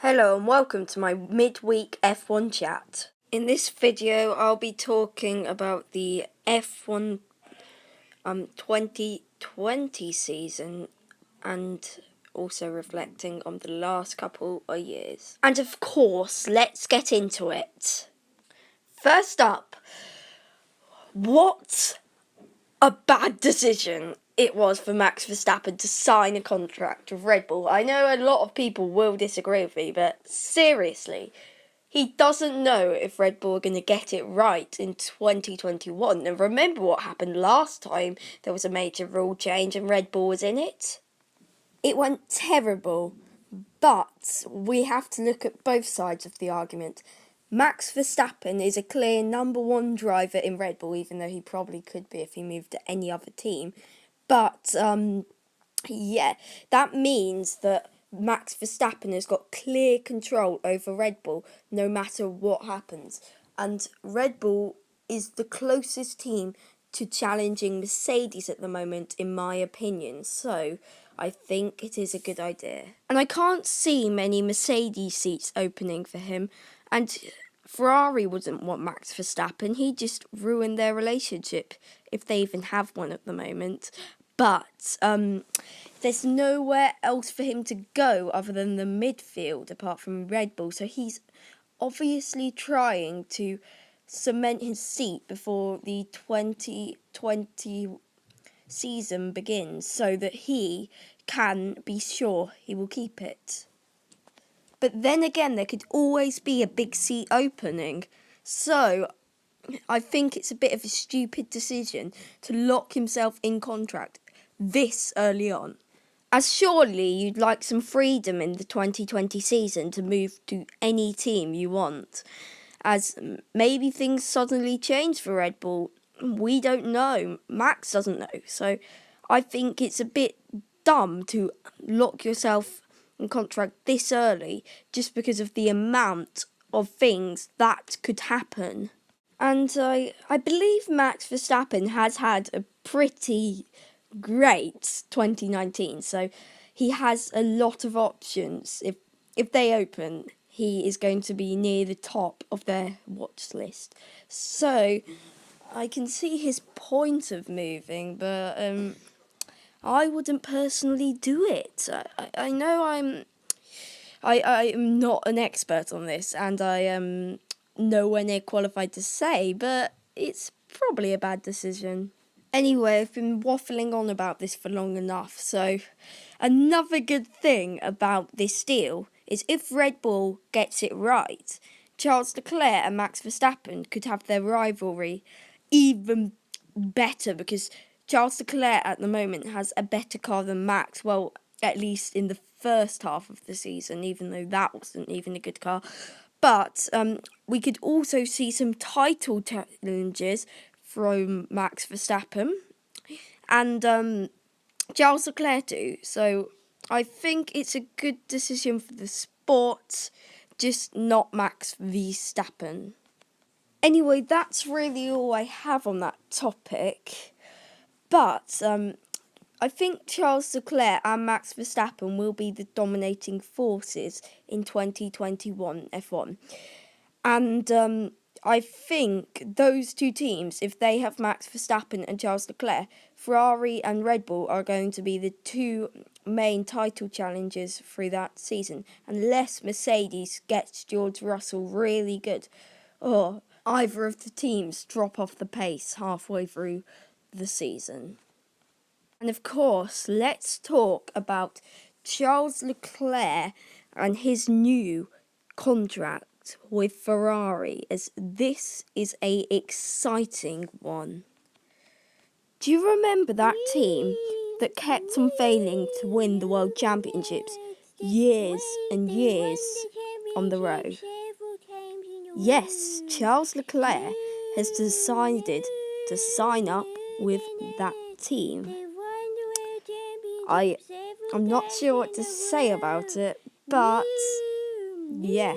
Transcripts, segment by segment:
Hello and welcome to my midweek F1 chat. In this video I'll be talking about the F1 2020 season and also reflecting on the last couple of years. And of course, let's get into it. First up, what a bad decision it was for Max Verstappen to sign a contract with Red Bull. I know a lot of people will disagree with me, but seriously, he doesn't know if Red Bull are going to get it right in 2021. And remember what happened last time there was a major rule change and Red Bull was in it? It went terrible, but we have to look at both sides of the argument. Max Verstappen is a clear number one driver in Red Bull, even though he probably could be if he moved to any other team. But, that means that Max Verstappen has got clear control over Red Bull no matter what happens. And Red Bull is the closest team to challenging Mercedes at the moment, in my opinion. So I think it is a good idea. And I can't see many Mercedes seats opening for him. And Ferrari wouldn't want Max Verstappen. He'd just ruin their relationship, if they even have one at the moment. But there's nowhere else for him to go other than the midfield, apart from Red Bull. So he's obviously trying to cement his seat before the 2020 season begins, so that he can be sure he will keep it. But then again, there could always be a big seat opening. So I think it's a bit of a stupid decision to lock himself in contract this early on. As surely you'd like some freedom in the 2020 season to move to any team you want. As maybe things suddenly change for Red Bull. We don't know. Max doesn't know. So I think it's a bit dumb to lock yourself in contract this early just because of the amount of things that could happen. And I believe Max Verstappen has had a pretty great 2019. So he has a lot of options. If they open, he is going to be near the top of their watch list. So I can see his point of moving, but I wouldn't personally do it. I know I am not an expert on this, and I am nowhere near qualified to say, but it's probably a bad decision. Anyway, I've been waffling on about this for long enough, so another good thing about this deal is if Red Bull gets it right, Charles Leclerc and Max Verstappen could have their rivalry even better, because Charles Leclerc at the moment has a better car than Max, well, at least in the first half of the season, even though that wasn't even a good car. But we could also see some title challenges from Max Verstappen and Charles Leclerc too. So I think it's a good decision for the sport, just not Max Verstappen. Anyway, that's really all I have on that topic. But I think Charles Leclerc and Max Verstappen will be the dominating forces in 2021 F1. And I think those two teams, if they have Max Verstappen and Charles Leclerc, Ferrari and Red Bull are going to be the two main title challengers through that season, unless Mercedes gets George Russell really good, or either of the teams drop off the pace halfway through the season. And of course, let's talk about Charles Leclerc and his new contract with Ferrari, as this is an exciting one. Do you remember that team that kept on failing to win the World Championships years and years on the road? Yes, Charles Leclerc has decided to sign up with that team. I'm not sure what to say about it, but yeah,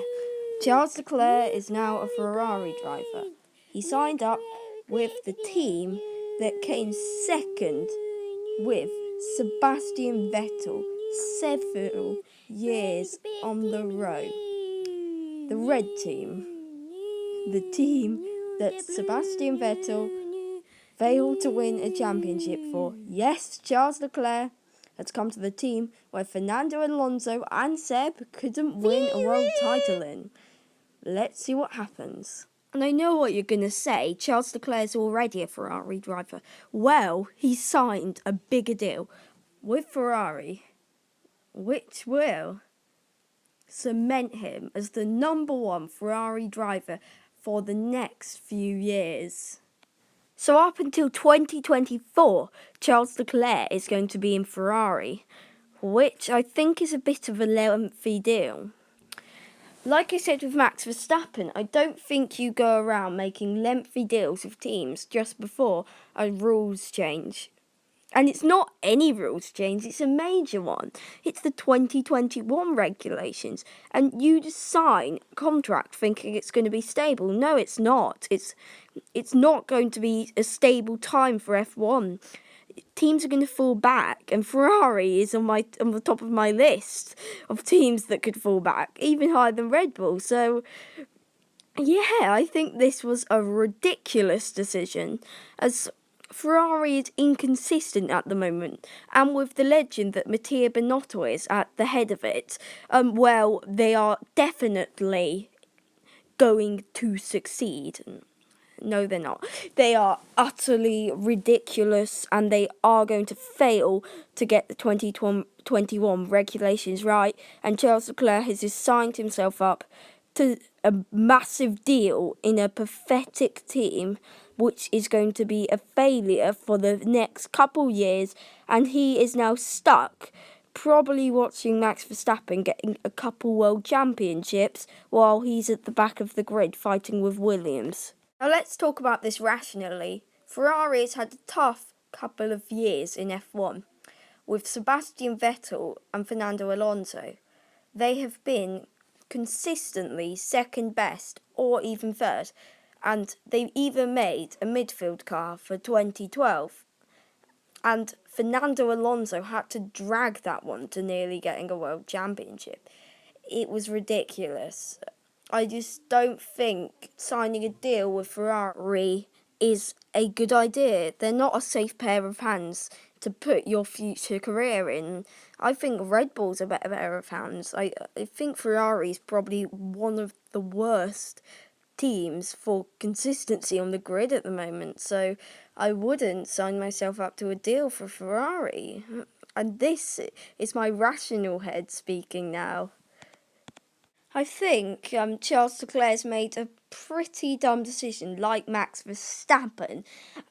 Charles Leclerc is now a Ferrari driver. He signed up with the team that came second with Sebastian Vettel several years on the row. The red team, the team that Sebastian Vettel failed to win a championship for. Yes, Charles Leclerc has come to the team where Fernando Alonso and Seb couldn't win a world title in. Let's see what happens. And I know what you're going to say, Charles Leclerc is already a Ferrari driver. Well, he signed a bigger deal with Ferrari, which will cement him as the number one Ferrari driver for the next few years. So up until 2024, Charles Leclerc is going to be in Ferrari, which I think is a bit of a lengthy deal. Like I said with Max Verstappen, I don't think you go around making lengthy deals with teams just before a rules change. And it's not any rules change, it's a major one. It's the 2021 regulations. And you just sign a contract thinking it's going to be stable. No, it's not. It's not going to be a stable time for F1. Teams are going to fall back, and Ferrari is on the top of my list of teams that could fall back, even higher than Red Bull. So, yeah, I think this was a ridiculous decision, as Ferrari is inconsistent at the moment, and with the legend that Mattia Binotto is at the head of it, well, they are definitely going to succeed. No, they're not. They are utterly ridiculous, and they are going to fail to get the 2021 regulations right. And Charles Leclerc has just signed himself up to a massive deal in a pathetic team, which is going to be a failure for the next couple years. And he is now stuck, probably watching Max Verstappen getting a couple world championships while he's at the back of the grid fighting with Williams. Now let's talk about this rationally. Ferrari has had a tough couple of years in F1 with Sebastian Vettel and Fernando Alonso. They have been consistently second best or even third, and they've even made a midfield car for 2012. And Fernando Alonso had to drag that one to nearly getting a world championship. It was ridiculous. I just don't think signing a deal with Ferrari is a good idea. They're not a safe pair of hands to put your future career in. I think Red Bull's a better pair of hands. I think Ferrari's probably one of the worst teams for consistency on the grid at the moment. So I wouldn't sign myself up to a deal for Ferrari. And this is my rational head speaking now. I think Charles Leclerc's made a pretty dumb decision, like Max Verstappen,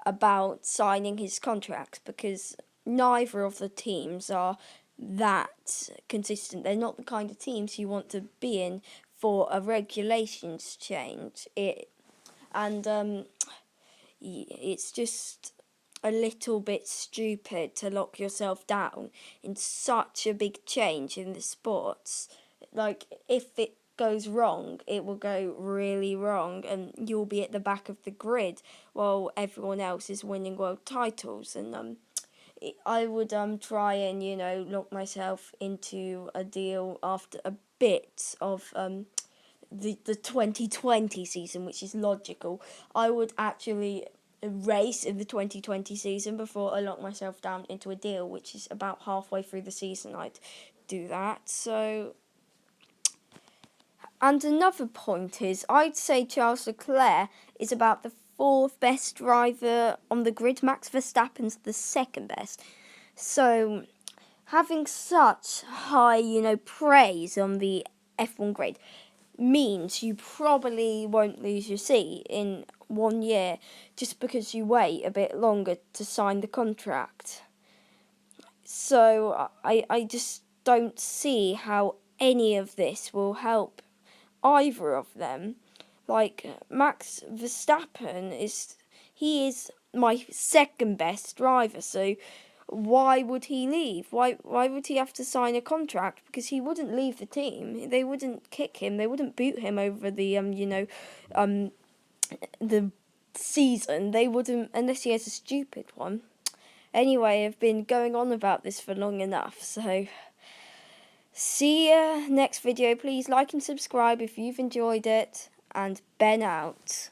about signing his contract, because neither of the teams are that consistent. They're not the kind of teams you want to be in for a regulations change. It's just a little bit stupid to lock yourself down in such a big change in the sports. Like, if it goes wrong, it will go really wrong, and you'll be at the back of the grid while everyone else is winning world titles. And I would try and lock myself into a deal after a bit of the 2020 season, which is logical. I would actually race in the 2020 season before I lock myself down into a deal, which is about halfway through the season I'd do that. So, and another point is, I'd say Charles Leclerc is about the fourth best driver on the grid. Max Verstappen's the second best. So, having such high, praise on the F1 grid means you probably won't lose your seat in 1 year just because you wait a bit longer to sign the contract. So, I just don't see how any of this will help either of them. Like, Max Verstappen is my second best driver, so why would he leave? Why would he have to sign a contract? Because he wouldn't leave the team. They wouldn't kick him. They wouldn't boot him over the the season. They wouldn't, unless he has a stupid one. Anyway, I've been going on about this for long enough, so See ya next video. Please like and subscribe if you've enjoyed it. And Ben out.